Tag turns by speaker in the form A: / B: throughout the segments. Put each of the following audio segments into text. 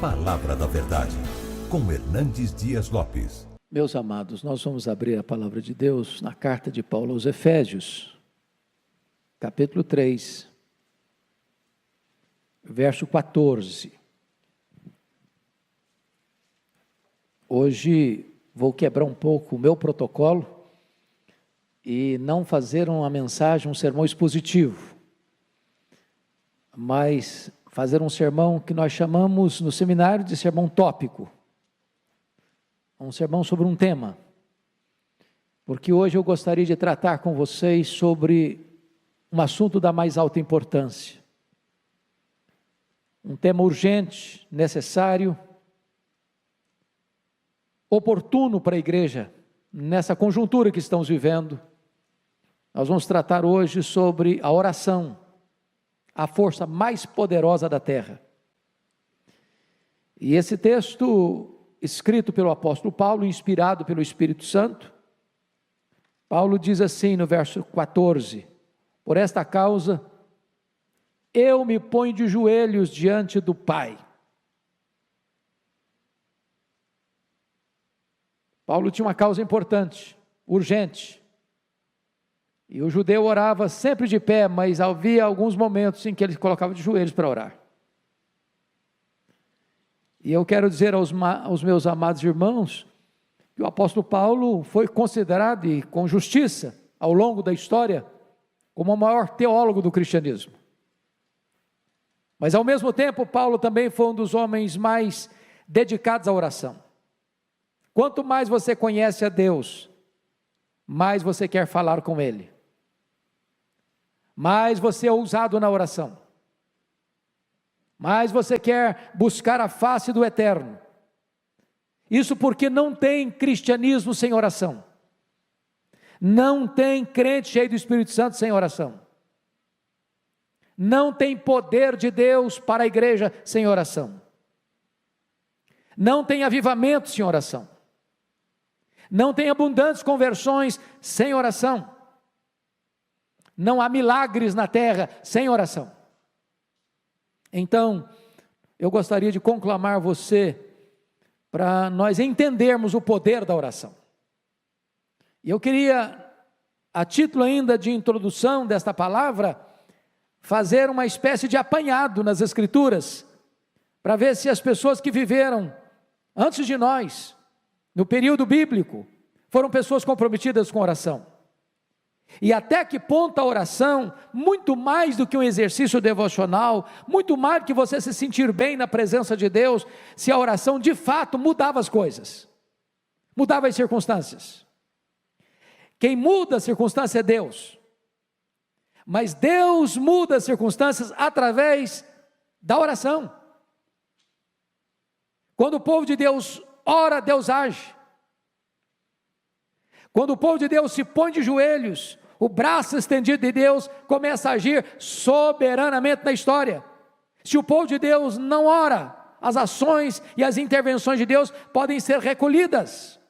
A: Palavra da Verdade, com Hernandes Dias Lopes.
B: Meus amados, nós vamos abrir a palavra de Deus na carta de Paulo aos Efésios, capítulo 3, verso 14. Hoje vou quebrar um pouco o meu protocolo e não fazer uma mensagem, um sermão expositivo, mas fazer um sermão que nós chamamos no seminário de sermão tópico. Um sermão sobre um tema, porque hoje eu gostaria de tratar com vocês sobre um assunto da mais alta importância, um tema urgente, necessário, oportuno para a igreja, nessa conjuntura que estamos vivendo. Nós vamos tratar hoje sobre a oração, a força mais poderosa da terra. E esse texto, escrito pelo apóstolo Paulo, inspirado pelo Espírito Santo, Paulo diz assim no verso 14: por esta causa, eu me ponho de joelhos diante do Pai. Paulo tinha uma causa importante, urgente, e o judeu orava sempre de pé, mas havia alguns momentos em que ele se colocava de joelhos para orar. E eu quero dizer aos meus amados irmãos, que o apóstolo Paulo foi considerado, e com justiça, ao longo da história, como o maior teólogo do cristianismo. Mas ao mesmo tempo, Paulo também foi um dos homens mais dedicados à oração. Quanto mais você conhece a Deus, mais você quer falar com Ele, mais você é ousado na oração, mais você quer buscar a face do Eterno. Isso porque não tem cristianismo sem oração, não tem crente cheio do Espírito Santo sem oração, não tem poder de Deus para a igreja sem oração, não tem avivamento sem oração, não tem abundantes conversões sem oração, não há milagres na terra sem oração. Então, eu gostaria de conclamar você para nós entendermos o poder da oração. E eu queria, a título ainda de introdução desta palavra, fazer uma espécie de apanhado nas Escrituras, para ver se as pessoas que viveram antes de nós, no período bíblico, foram pessoas comprometidas com oração. E até que ponto a oração, muito mais do que um exercício devocional, muito mais do que você se sentir bem na presença de Deus, se a oração de fato mudava as coisas, mudava as circunstâncias. Quem muda a circunstância é Deus, mas Deus muda as circunstâncias através da oração. Quando o povo de Deus ora, Deus age. Quando o povo de Deus se põe de joelhos, o braço estendido de Deus começa a agir soberanamente na história. Se o povo de Deus não ora, as ações e as intervenções de Deus podem ser recolhidas.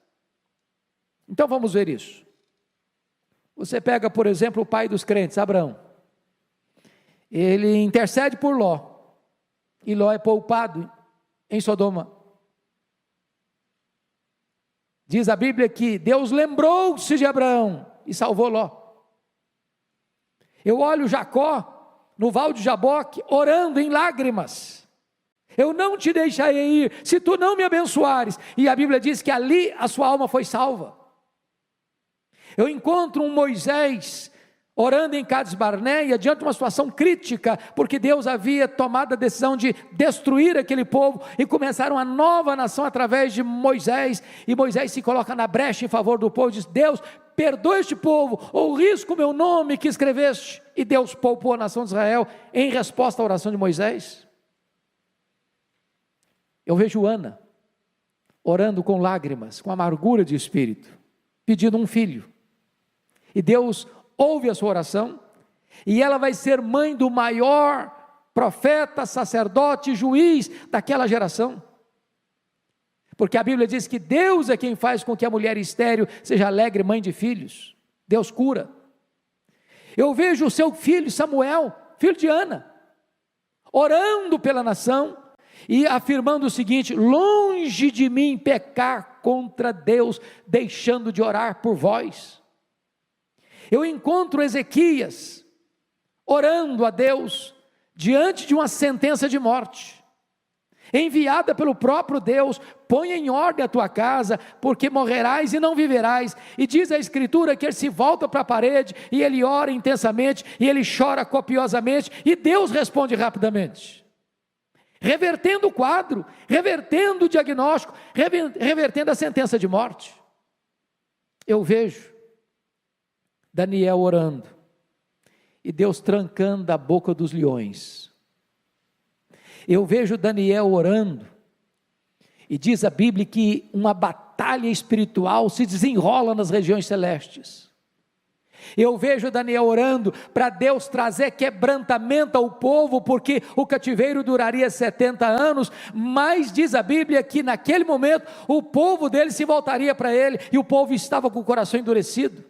B: Então vamos ver isso. Você pega, por exemplo, o pai dos crentes, Abraão. Ele intercede por Ló, e Ló é poupado em Sodoma. Diz a Bíblia que Deus lembrou-se de Abraão e salvou Ló. Eu olho Jacó no val de Jaboque orando em lágrimas: eu não te deixarei ir se tu não me abençoares. E a Bíblia diz que ali a sua alma foi salva. Eu encontro um Moisés orando em Cades Barneia, diante de uma situação crítica, porque Deus havia tomado a decisão de destruir aquele povo, e começaram uma nova nação através de Moisés, e Moisés se coloca na brecha em favor do povo, e diz: Deus, perdoa este povo, ou risco o meu nome que escreveste. E Deus poupou a nação de Israel, em resposta à oração de Moisés. Eu vejo Ana, orando com lágrimas, com amargura de espírito, pedindo um filho, e Deus ouve a sua oração, e ela vai ser mãe do maior profeta, sacerdote, juiz daquela geração, porque a Bíblia diz que Deus é quem faz com que a mulher estéril seja alegre mãe de filhos. Deus cura. Eu vejo o seu filho Samuel, filho de Ana, orando pela nação, e afirmando o seguinte: longe de mim pecar contra Deus, deixando de orar por vós. Eu encontro Ezequias orando a Deus diante de uma sentença de morte, enviada pelo próprio Deus: põe em ordem a tua casa, porque morrerás e não viverás. E diz a Escritura que ele se volta para a parede, e ele ora intensamente, e ele chora copiosamente, e Deus responde rapidamente, revertendo o quadro, revertendo o diagnóstico, revertendo a sentença de morte. Eu vejo Daniel orando, e Deus trancando a boca dos leões. Eu vejo Daniel orando, e diz a Bíblia que uma batalha espiritual se desenrola nas regiões celestes. Eu vejo Daniel orando para Deus trazer quebrantamento ao povo, porque o cativeiro duraria 70 anos, mas diz a Bíblia que naquele momento o povo dele se voltaria para ele, e o povo estava com o coração endurecido.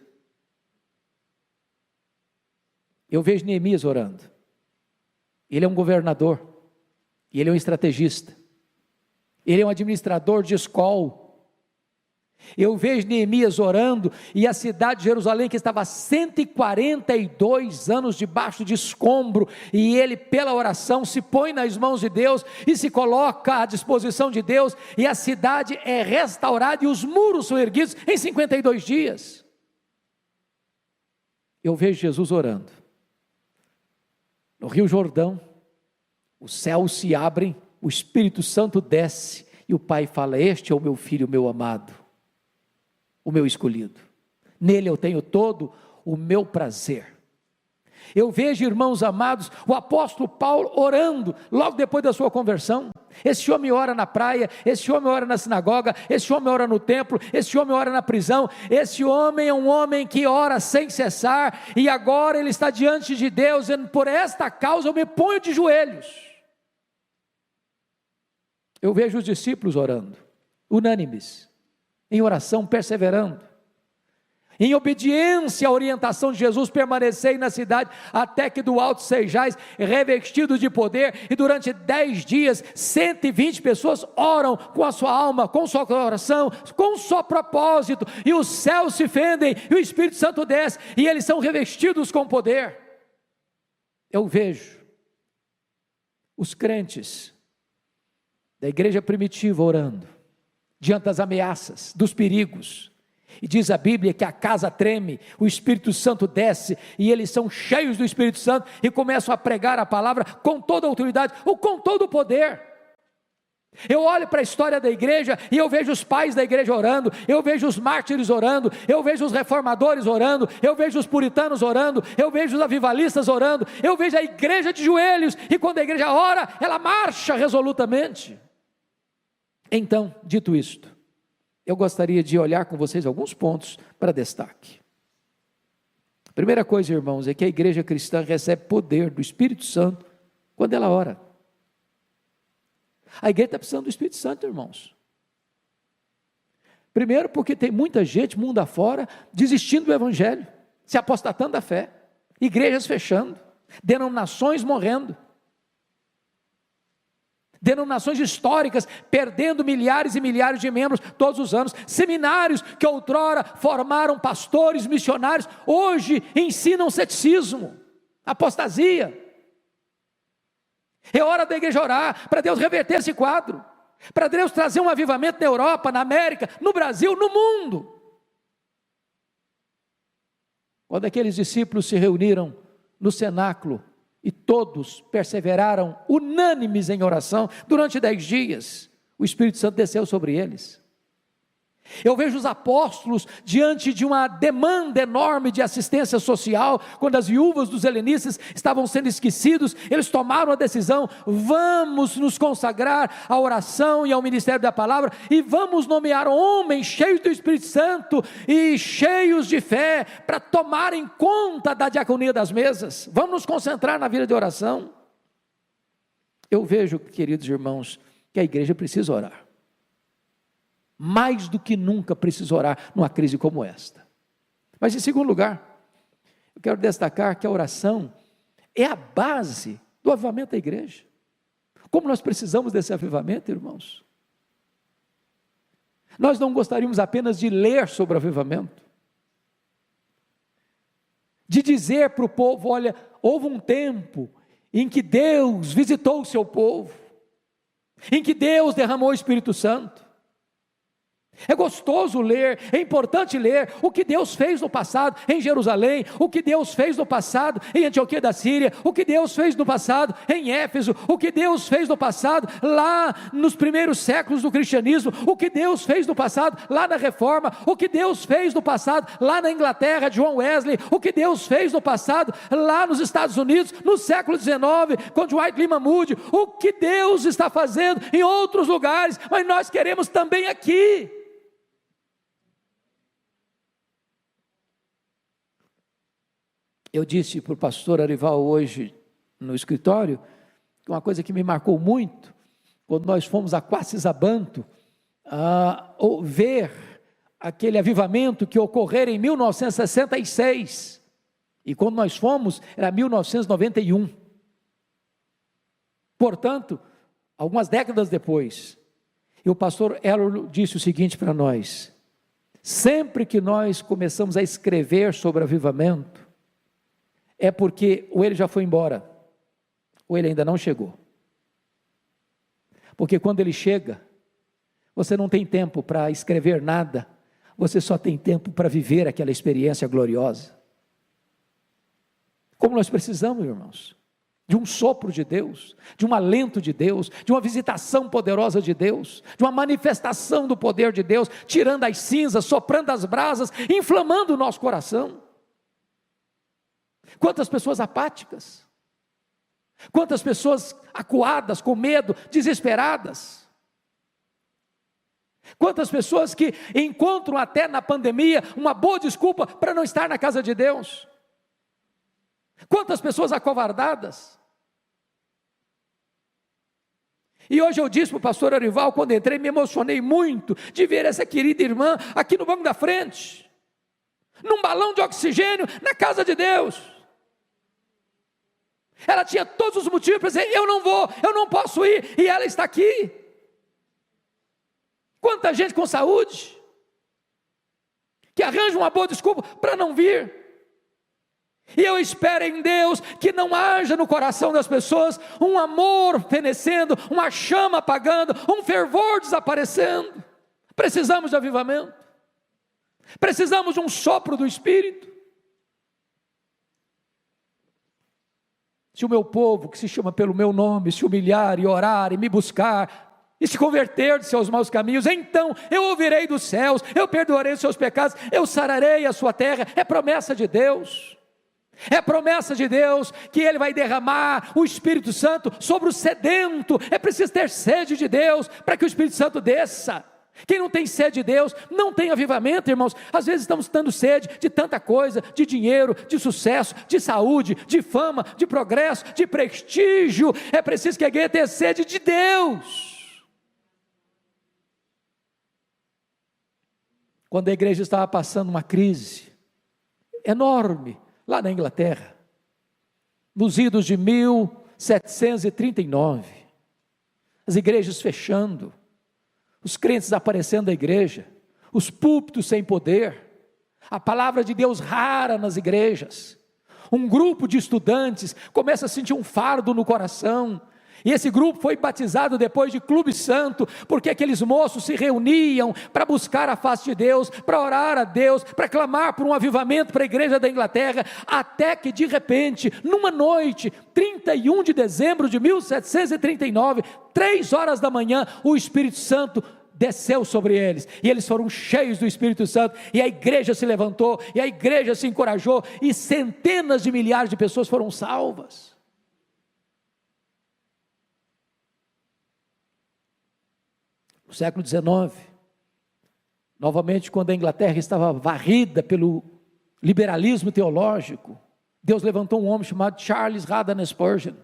B: Eu vejo Neemias orando. Ele é um governador, e ele é um estrategista, ele é um administrador de escola. Eu vejo Neemias orando, e a cidade de Jerusalém, que estava há 142 anos debaixo de escombro, e ele pela oração se põe nas mãos de Deus, e se coloca à disposição de Deus, e a cidade é restaurada, e os muros são erguidos em 52 dias. Eu vejo Jesus orando, no Rio Jordão, os céus se abrem, o Espírito Santo desce, e o Pai fala: este é o meu filho, o meu amado, o meu escolhido, nele eu tenho todo o meu prazer. Eu vejo, irmãos amados, o apóstolo Paulo orando, logo depois da sua conversão. Esse homem ora na praia, esse homem ora na sinagoga, esse homem ora no templo, esse homem ora na prisão. Esse homem é um homem que ora sem cessar, e agora ele está diante de Deus, dizendo: por esta causa eu me ponho de joelhos. Eu vejo os discípulos orando, unânimes, em oração, perseverando, em obediência à orientação de Jesus: permanecei na cidade, até que do alto sejais revestidos de poder. E durante 10 dias, 120 pessoas oram com a sua alma, com sua coração, com o seu propósito, e os céus se fendem, e o Espírito Santo desce, e eles são revestidos com poder. Eu vejo os crentes da igreja primitiva orando, diante das ameaças, dos perigos, e diz a Bíblia que a casa treme, o Espírito Santo desce, e eles são cheios do Espírito Santo, e começam a pregar a palavra com toda a autoridade, ou com todo o poder. Eu olho para a história da igreja, e eu vejo os pais da igreja orando, eu vejo os mártires orando, eu vejo os reformadores orando, eu vejo os puritanos orando, eu vejo os avivalistas orando, eu vejo a igreja de joelhos, e quando a igreja ora, ela marcha resolutamente. Então, dito isto, eu gostaria de olhar com vocês alguns pontos para destaque. A primeira coisa, irmãos, é que a igreja cristã recebe poder do Espírito Santo quando ela ora. A igreja está precisando do Espírito Santo, irmãos. Primeiro, porque tem muita gente, mundo afora, desistindo do Evangelho, se apostatando da fé, igrejas fechando, denominações morrendo, denominações históricas perdendo milhares e milhares de membros todos os anos, seminários que outrora formaram pastores, missionários, hoje ensinam ceticismo, apostasia. É hora da igreja orar, para Deus reverter esse quadro, para Deus trazer um avivamento na Europa, na América, no Brasil, no mundo. Quando aqueles discípulos se reuniram no cenáculo, e todos perseveraram unânimes em oração, durante 10 dias, o Espírito Santo desceu sobre eles. Eu vejo os apóstolos diante de uma demanda enorme de assistência social, quando as viúvas dos helenistas estavam sendo esquecidos, eles tomaram a decisão: vamos nos consagrar à oração e ao ministério da palavra, e vamos nomear homens cheios do Espírito Santo e cheios de fé, para tomarem conta da diaconia das mesas. Vamos nos concentrar na vida de oração. Eu vejo, queridos irmãos, que a igreja precisa orar. Mais do que nunca precisa orar numa crise como esta. Mas em segundo lugar, eu quero destacar que a oração é a base do avivamento da igreja. Como nós precisamos desse avivamento, irmãos. Nós não gostaríamos apenas de ler sobre o avivamento, de dizer para o povo: olha, houve um tempo em que Deus visitou o seu povo, em que Deus derramou o Espírito Santo. É gostoso ler, é importante ler o que Deus fez no passado em Jerusalém, o que Deus fez no passado em Antioquia da Síria, o que Deus fez no passado em Éfeso, o que Deus fez no passado lá nos primeiros séculos do cristianismo, o que Deus fez no passado lá na Reforma, o que Deus fez no passado lá na Inglaterra, John Wesley, o que Deus fez no passado lá nos Estados Unidos, no século XIX, com Dwight Lyman Moody, o que Deus está fazendo em outros lugares, mas nós queremos também aqui. Eu disse para o pastor Arival hoje no escritório, uma coisa que me marcou muito, quando nós fomos a Quacisabanto, ver aquele avivamento que ocorreu em 1966, e quando nós fomos, era 1991, portanto, algumas décadas depois, e o pastor Elor disse o seguinte para nós: sempre que nós começamos a escrever sobre avivamento, é porque ou ele já foi embora, ou ele ainda não chegou. Porque quando ele chega, você não tem tempo para escrever nada, você só tem tempo para viver aquela experiência gloriosa. Como nós precisamos, irmãos, de um sopro de Deus, de um alento de Deus, de uma visitação poderosa de Deus, de uma manifestação do poder de Deus, tirando as cinzas, soprando as brasas, inflamando o nosso coração. Quantas pessoas apáticas, quantas pessoas acuadas, com medo, desesperadas, quantas pessoas que encontram até na pandemia uma boa desculpa para não estar na casa de Deus, quantas pessoas acovardadas. E hoje eu disse para o pastor Arival, quando entrei, me emocionei muito de ver essa querida irmã aqui no banco da frente, num balão de oxigênio, na casa de Deus. Ela tinha todos os motivos para dizer: eu não vou, eu não posso ir, e ela está aqui. Quanta gente com saúde, que arranja uma boa desculpa para não vir. E eu espero em Deus que não haja no coração das pessoas um amor fenecendo, uma chama apagando, um fervor desaparecendo. Precisamos de avivamento, precisamos de um sopro do Espírito. Se o meu povo, que se chama pelo meu nome, se humilhar e orar e me buscar, e se converter de seus maus caminhos, então eu ouvirei dos céus, eu perdoarei os seus pecados, eu sararei a sua terra. É promessa de Deus, é promessa de Deus, que Ele vai derramar o Espírito Santo sobre o sedento. É preciso ter sede de Deus, para que o Espírito Santo desça. Quem não tem sede de Deus, não tem avivamento, irmãos. Às vezes estamos dando sede de tanta coisa, de dinheiro, de sucesso, de saúde, de fama, de progresso, de prestígio. É preciso que a igreja tenha sede de Deus. Quando a igreja estava passando uma crise enorme, lá na Inglaterra, nos idos de 1739, as igrejas fechando, os crentes aparecendo da igreja, os púlpitos sem poder, a palavra de Deus rara nas igrejas, um grupo de estudantes começa a sentir um fardo no coração, e esse grupo foi batizado depois de Clube Santo, porque aqueles moços se reuniam para buscar a face de Deus, para orar a Deus, para clamar por um avivamento para a igreja da Inglaterra, até que de repente, numa noite, 31 de dezembro de 1739, 3 horas da manhã, o Espírito Santo desceu sobre eles, e eles foram cheios do Espírito Santo, e a igreja se levantou, e a igreja se encorajou, e centenas de milhares de pessoas foram salvas. No século XIX, novamente, quando a Inglaterra estava varrida pelo liberalismo teológico, Deus levantou um homem chamado Charles Haddon Spurgeon,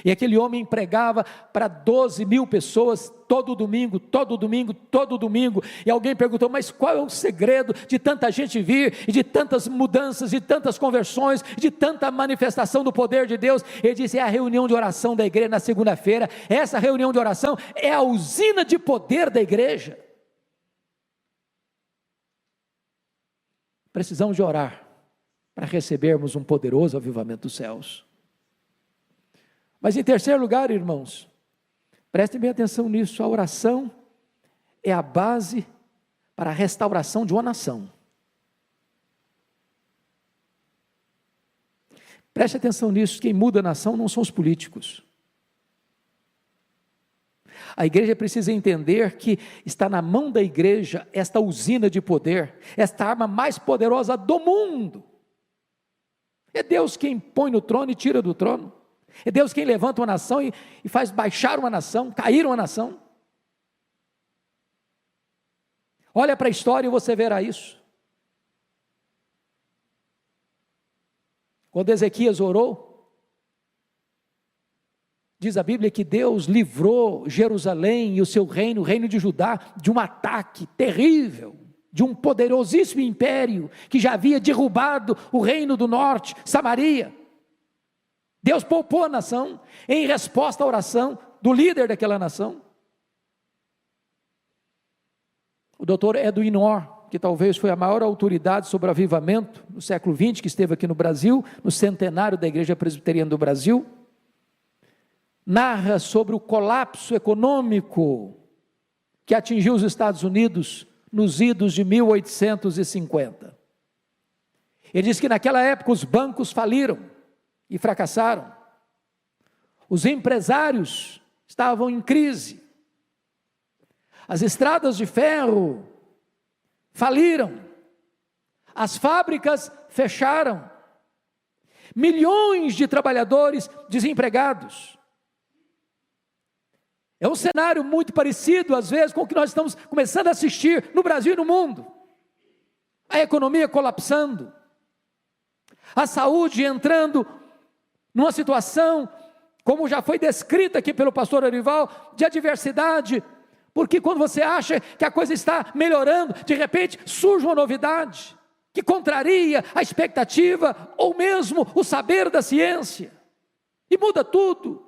B: E aquele homem pregava para 12 mil pessoas todo domingo, todo domingo, todo domingo. E alguém perguntou: mas qual é o segredo de tanta gente vir, e de tantas mudanças, de tantas conversões, de tanta manifestação do poder de Deus? Ele disse: é a reunião de oração da igreja na segunda-feira. Essa reunião de oração é a usina de poder da igreja. Precisamos de orar para recebermos um poderoso avivamento dos céus. Mas em terceiro lugar, irmãos, prestem bem atenção nisso, a oração é a base para a restauração de uma nação. Preste atenção nisso, quem muda a nação não são os políticos. A igreja precisa entender que está na mão da igreja esta usina de poder, esta arma mais poderosa do mundo. É Deus quem põe no trono e tira do trono. É Deus quem levanta uma nação e faz baixar uma nação, cair uma nação. Olha para a história e você verá isso. Quando Ezequias orou, diz a Bíblia que Deus livrou Jerusalém e o seu reino, o reino de Judá, de um ataque terrível, de um poderosíssimo império, que já havia derrubado o reino do norte, Samaria. Deus poupou a nação, em resposta à oração do líder daquela nação. O doutor Edwin Orr, que talvez foi a maior autoridade sobre o avivamento no século XX, que esteve aqui no Brasil, no centenário da Igreja Presbiteriana do Brasil, narra sobre o colapso econômico que atingiu os Estados Unidos nos idos de 1850. Ele diz que naquela época os bancos faliram e fracassaram. Os empresários estavam em crise. As estradas de ferro faliram. As fábricas fecharam. Milhões de trabalhadores desempregados. É um cenário muito parecido, às vezes, com o que nós estamos começando a assistir no Brasil e no mundo. A economia colapsando. A saúde entrando numa situação, como já foi descrita aqui pelo pastor Arival, de adversidade, porque quando você acha que a coisa está melhorando, de repente surge uma novidade, que contraria a expectativa, ou mesmo o saber da ciência, e muda tudo.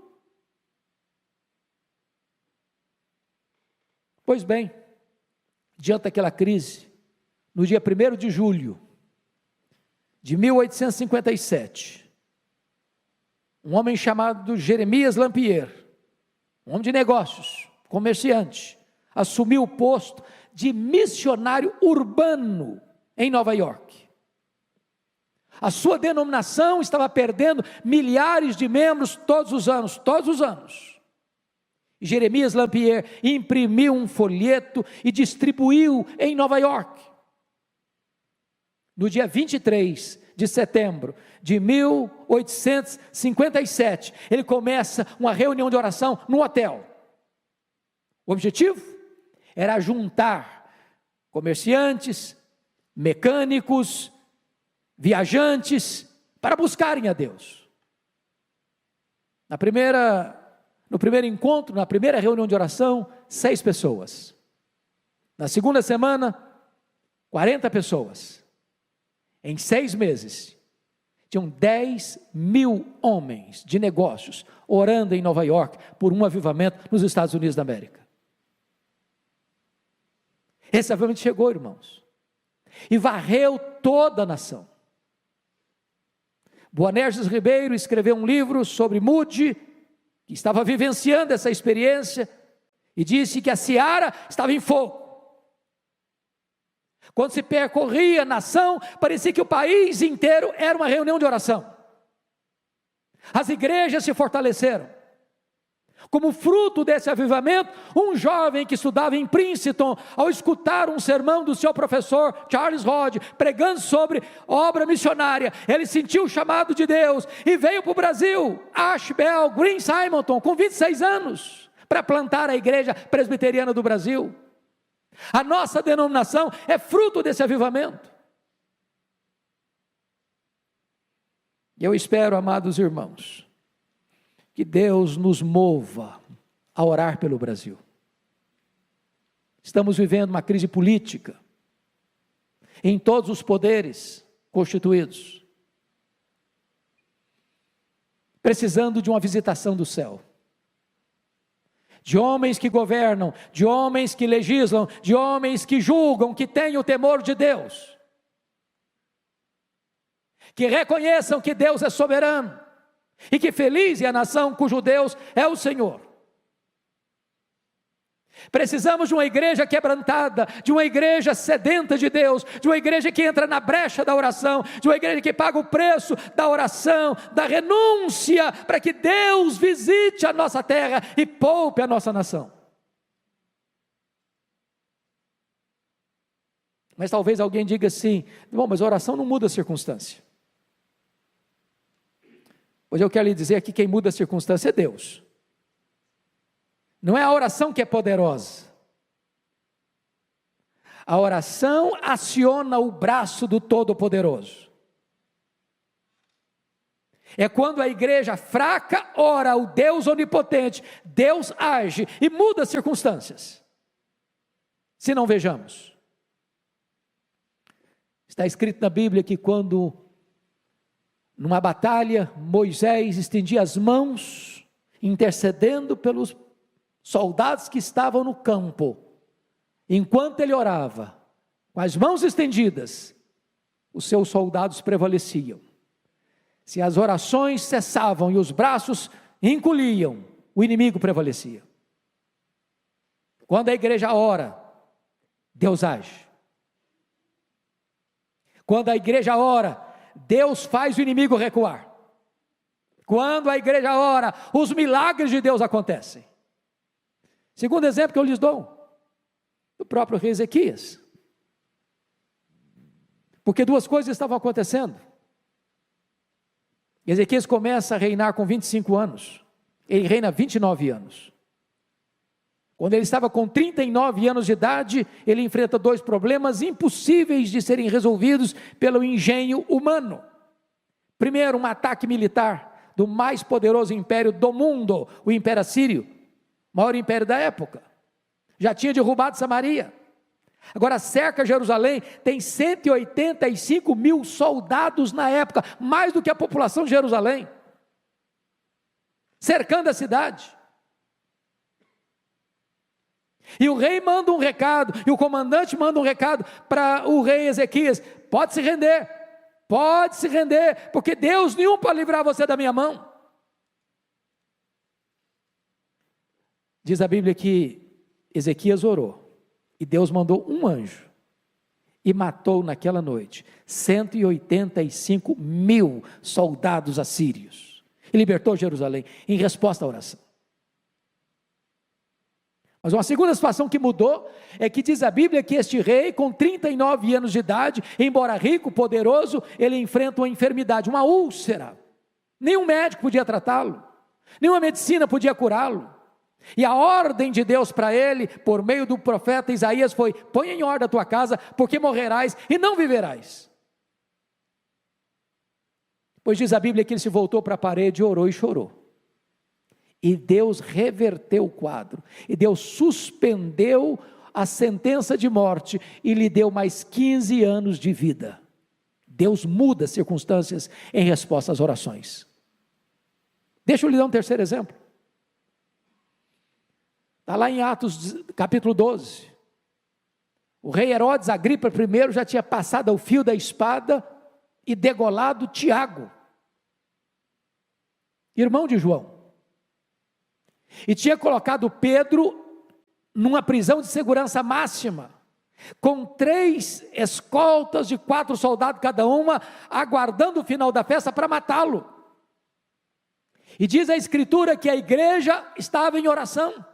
B: Pois bem, diante daquela crise, no dia 1º de julho de 1857, um homem chamado Jeremias Lampier, um homem de negócios, comerciante, assumiu o posto de missionário urbano em Nova York. A sua denominação estava perdendo milhares de membros todos os anos. E Jeremias Lampier imprimiu um folheto e distribuiu em Nova York. No dia 23 de setembro de 1857, ele começa uma reunião de oração no hotel. O objetivo era juntar comerciantes, mecânicos, viajantes, para buscarem a Deus. No primeiro encontro, na primeira reunião de oração, 6 pessoas. Na segunda semana, 40 pessoas. Em 6 meses, tinham 10 mil homens de negócios orando em Nova York por um avivamento nos Estados Unidos da América. Esse avivamento chegou, irmãos, e varreu toda a nação. Boanerges Ribeiro escreveu um livro sobre Moody, que estava vivenciando essa experiência, e disse que a seara estava em fogo. Quando se percorria a nação, parecia que o país inteiro era uma reunião de oração. As igrejas se fortaleceram. Como fruto desse avivamento, um jovem que estudava em Princeton, ao escutar um sermão do seu professor Charles Hodge, pregando sobre obra missionária, ele sentiu o chamado de Deus e veio para o Brasil, Ashbel Green Simonton, com 26 anos, para plantar a igreja presbiteriana do Brasil. A nossa denominação é fruto desse avivamento. Eu espero, amados irmãos, que Deus nos mova a orar pelo Brasil. Estamos vivendo uma crise política em todos os poderes constituídos, precisando de uma visitação do céu, de homens que governam, de homens que legislam, de homens que julgam, que têm o temor de Deus, que reconheçam que Deus é soberano, e que feliz é a nação cujo Deus é o Senhor. Precisamos de uma igreja quebrantada, de uma igreja sedenta de Deus, de uma igreja que entra na brecha da oração, de uma igreja que paga o preço da oração, da renúncia, para que Deus visite a nossa terra e poupe a nossa nação. Mas talvez alguém diga assim: bom, mas a oração não muda a circunstância. Pois eu quero lhe dizer que quem muda a circunstância é Deus. Não é a oração que é poderosa. A oração aciona o braço do Todo-Poderoso. É quando a igreja fraca ora ao Deus onipotente, Deus age e muda as circunstâncias. Se não vejamos. Está escrito na Bíblia que quando, numa batalha, Moisés estendia as mãos, intercedendo pelos soldados que estavam no campo, enquanto ele orava, com as mãos estendidas, os seus soldados prevaleciam. Se as orações cessavam e os braços encolhiam, o inimigo prevalecia. Quando a igreja ora, Deus age. Quando a igreja ora, Deus faz o inimigo recuar. Quando a igreja ora, os milagres de Deus acontecem. Segundo exemplo que eu lhes dou, o próprio rei Ezequias. Porque duas coisas estavam acontecendo. Ezequias começa a reinar com 25 anos, ele reina 29 anos. Quando ele estava com 39 anos de idade, ele enfrenta dois problemas impossíveis de serem resolvidos pelo engenho humano. Primeiro, um ataque militar do mais poderoso império do mundo, o Império Assírio, maior império da época. Já tinha derrubado Samaria. Agora cerca Jerusalém, tem 185 mil soldados na época, mais do que a população de Jerusalém, cercando a cidade. E o rei manda um recado, e o comandante manda um recado para o rei Ezequias: pode se render, porque Deus nenhum pode livrar você da minha mão. Diz a Bíblia que Ezequias orou, e Deus mandou um anjo, e matou naquela noite 185 mil soldados assírios, e libertou Jerusalém, em resposta à oração. Mas uma segunda situação que mudou, é que diz a Bíblia que este rei, com 39 anos de idade, embora rico, poderoso, ele enfrenta uma enfermidade, uma úlcera. Nenhum médico podia tratá-lo, nenhuma medicina podia curá-lo. E a ordem de Deus para ele, por meio do profeta Isaías, foi: põe em ordem a tua casa, porque morrerás e não viverás. Pois diz a Bíblia que ele se voltou para a parede, orou e chorou. E Deus reverteu o quadro, e Deus suspendeu a sentença de morte, e lhe deu mais 15 anos de vida. Deus muda as circunstâncias em resposta às orações. Deixa eu lhe dar um terceiro exemplo. Está lá em Atos capítulo 12. O rei Herodes Agripa I já tinha passado ao fio da espada e degolado Tiago, irmão de João. E tinha colocado Pedro numa prisão de segurança máxima, com 3 escoltas de 4 soldados cada uma, aguardando o final da festa para matá-lo. E diz a Escritura que a igreja estava em oração.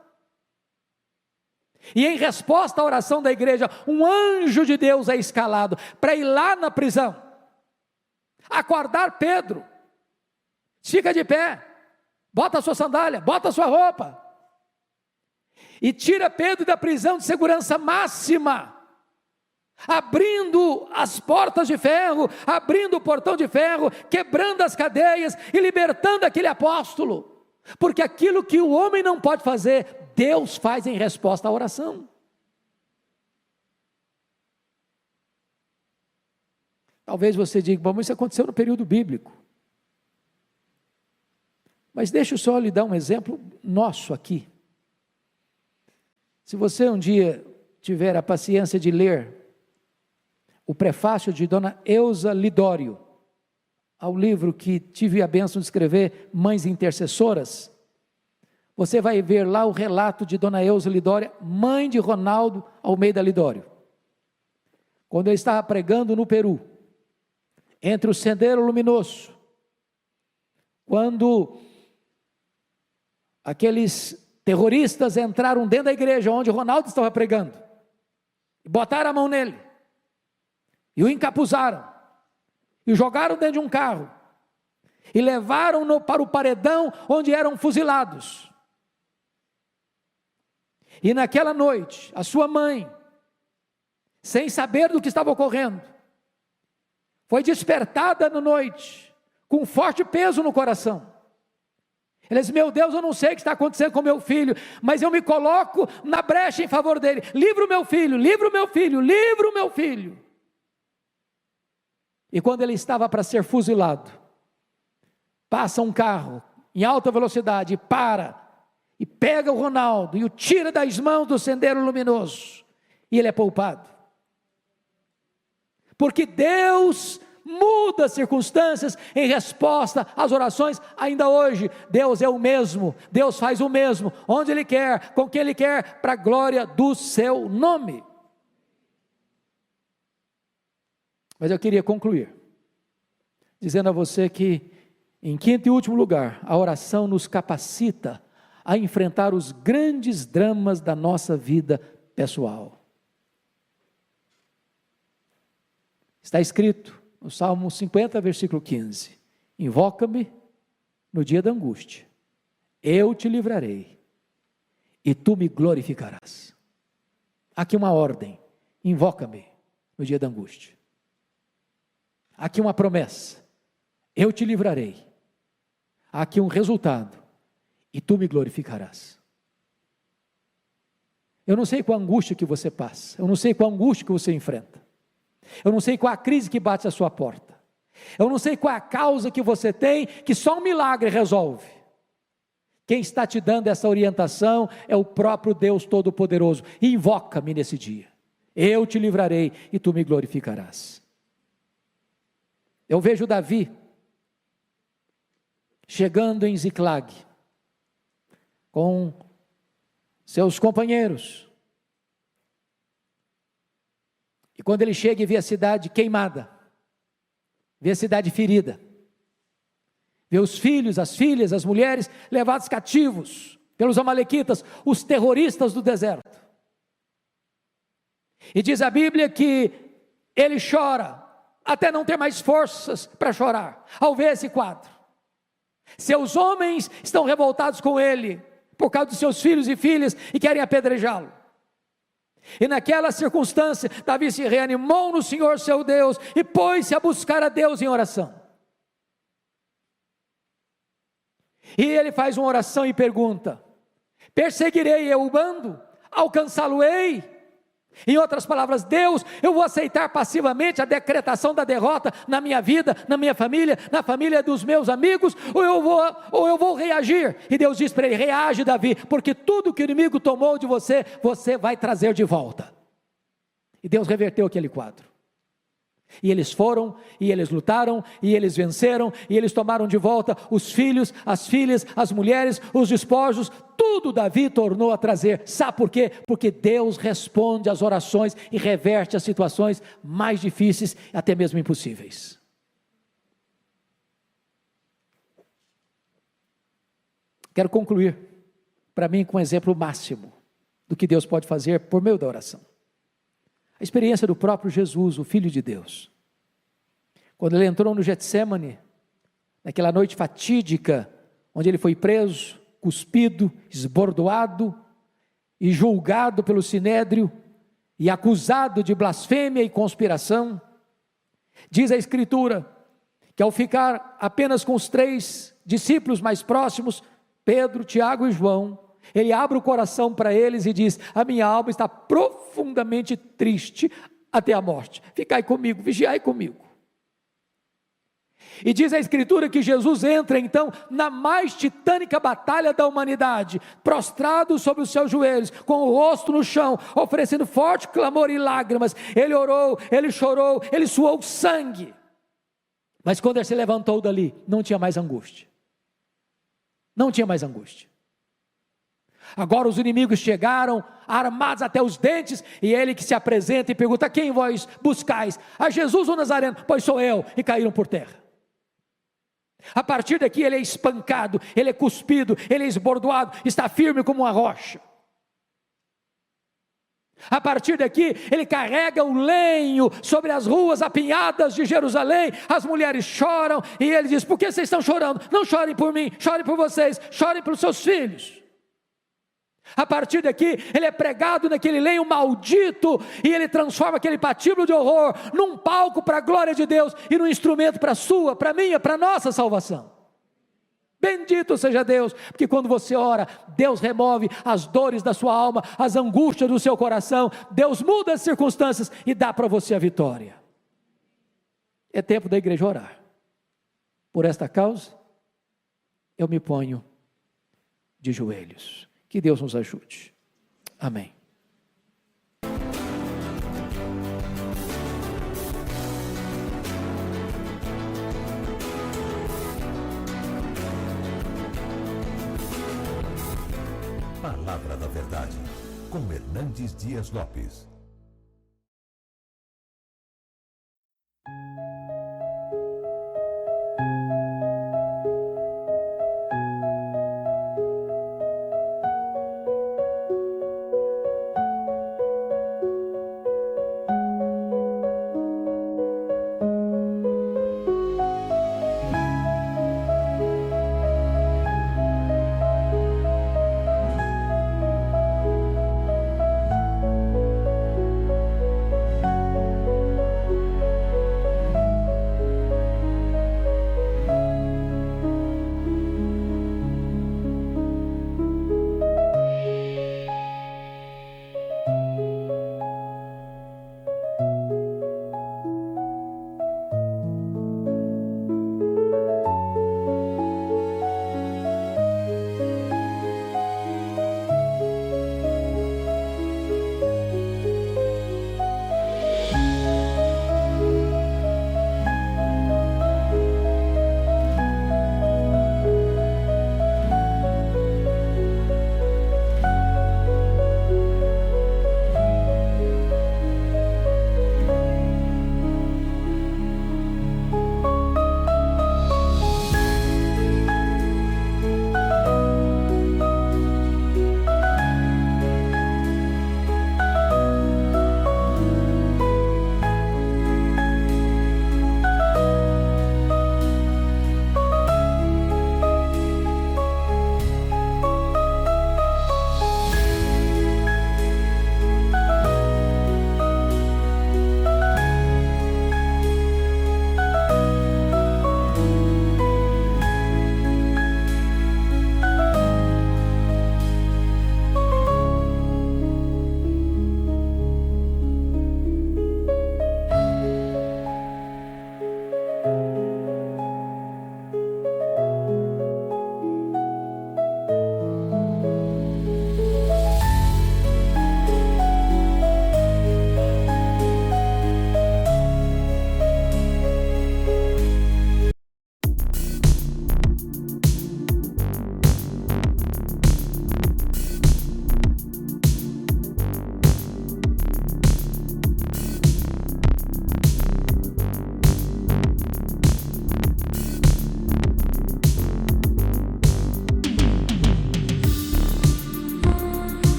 B: E em resposta à oração da igreja, um anjo de Deus é escalado para ir lá na prisão, acordar Pedro. Fica de pé, bota a sua sandália, bota a sua roupa, e tira Pedro da prisão de segurança máxima, abrindo as portas de ferro, abrindo o portão de ferro, quebrando as cadeias e libertando aquele apóstolo. porque aquilo que o homem não pode fazer, Deus faz em resposta à oração. Talvez você diga, bom, mas isso aconteceu no período bíblico. Mas deixa eu só lhe dar um exemplo nosso aqui. Se você um dia tiver a paciência de ler o prefácio de Dona Eusa Lidório, ao livro que tive a bênção de escrever, Mães Intercessoras, você vai ver lá o relato de Dona Eusa Lidório, mãe de Ronaldo Almeida Lidório. Quando ele estava pregando no Peru, entre o Sendero Luminoso, quando aqueles terroristas entraram dentro da igreja onde Ronaldo estava pregando, e botaram a mão nele, e o encapuzaram, e o jogaram dentro de um carro, e levaram-no para o paredão onde eram fuzilados. E naquela noite, a sua mãe, sem saber do que estava ocorrendo, foi despertada na noite, com um forte peso no coração. Ela disse, meu Deus, eu não sei o que está acontecendo com meu filho, mas eu me coloco na brecha em favor dele. Livra o meu filho, livra o meu filho, livra o meu filho. E quando ele estava para ser fuzilado, passa um carro em alta velocidade, para, e pega o Ronaldo, e o tira das mãos do Sendero Luminoso, e ele é poupado. Porque Deus muda as circunstâncias em resposta às orações. Ainda hoje, Deus é o mesmo, Deus faz o mesmo, onde Ele quer, com quem Ele quer, para a glória do seu nome. Mas eu queria concluir, dizendo a você que, em quinto e último lugar, a oração nos capacita a enfrentar os grandes dramas da nossa vida pessoal. Está escrito no Salmo 50, versículo 15, invoca-me no dia da angústia, eu te livrarei, e tu me glorificarás. Aqui uma ordem, invoca-me no dia da angústia. Aqui uma promessa, eu te livrarei. Aqui um resultado, e tu me glorificarás. Eu não sei qual a angústia que você passa, eu não sei qual a angústia que você enfrenta, eu não sei qual a crise que bate à sua porta, eu não sei qual a causa que você tem, que só um milagre resolve. Quem está te dando essa orientação é o próprio Deus Todo-Poderoso. Invoca-me nesse dia, eu te livrarei e tu me glorificarás. Eu vejo Davi chegando em Ziclag, com seus companheiros, e quando ele chega e vê a cidade queimada, vê a cidade ferida, vê os filhos, as filhas, as mulheres levados cativos pelos amalequitas, os terroristas do deserto, e diz a Bíblia que ele chora, até não ter mais forças para chorar, ao ver esse quadro. Seus homens estão revoltados com ele, por causa dos seus filhos e filhas, e querem apedrejá-lo. E naquela circunstância, Davi se reanimou no Senhor seu Deus, e pôs-se a buscar a Deus em oração. E ele faz uma oração e pergunta, perseguirei eu o bando? Alcançá-lo-ei? Em outras palavras, Deus, eu vou aceitar passivamente a decretação da derrota na minha vida, na minha família, na família dos meus amigos, ou eu vou reagir? E Deus diz para ele, reage Davi, porque tudo que o inimigo tomou de você, você vai trazer de volta. E Deus reverteu aquele quadro. E eles foram, e eles lutaram, e eles venceram, e eles tomaram de volta os filhos, as filhas, as mulheres, os despojos, tudo Davi tornou a trazer. Sabe por quê? Porque Deus responde às orações e reverte as situações mais difíceis, até mesmo impossíveis. Quero concluir, para mim, com um exemplo máximo do que Deus pode fazer por meio da oração. A experiência do próprio Jesus, o Filho de Deus. Quando ele entrou no Getsêmani, naquela noite fatídica, onde ele foi preso, cuspido, esbordoado e julgado pelo Sinédrio e acusado de blasfêmia e conspiração, diz a Escritura que ao ficar apenas com os 3 discípulos mais próximos, Pedro, Tiago e João, ele abre o coração para eles e diz: a minha alma está profundamente triste até a morte, ficai comigo, vigiai comigo. E diz a Escritura que Jesus entra então na mais titânica batalha da humanidade, prostrado sobre os seus joelhos, com o rosto no chão, oferecendo forte clamor e lágrimas. Ele orou, ele chorou, ele suou sangue. Mas quando ele se levantou dali, não tinha mais angústia. Não tinha mais angústia. Agora os inimigos chegaram, armados até os dentes, e ele que se apresenta e pergunta: quem vós buscais? A Jesus o Nazareno. Pois sou eu. E caíram por terra. A partir daqui ele é espancado, ele é cuspido, ele é esbordoado, está firme como uma rocha. A partir daqui ele carrega o lenho sobre as ruas apinhadas de Jerusalém, as mulheres choram, e ele diz: por que vocês estão chorando? Não chorem por mim, chorem por vocês, chorem pelos seus filhos. A partir daqui ele é pregado naquele lenho maldito, e ele transforma aquele patíbulo de horror num palco para a glória de Deus, e num instrumento para a sua, para a minha, para a nossa salvação. Bendito seja Deus, porque quando você ora, Deus remove as dores da sua alma, as angústias do seu coração, Deus muda as circunstâncias e dá para você a vitória. É tempo da igreja orar. Por esta causa, eu me ponho de joelhos. Que Deus nos ajude. Amém.
A: Palavra da Verdade, com Hernandes Dias Lopes.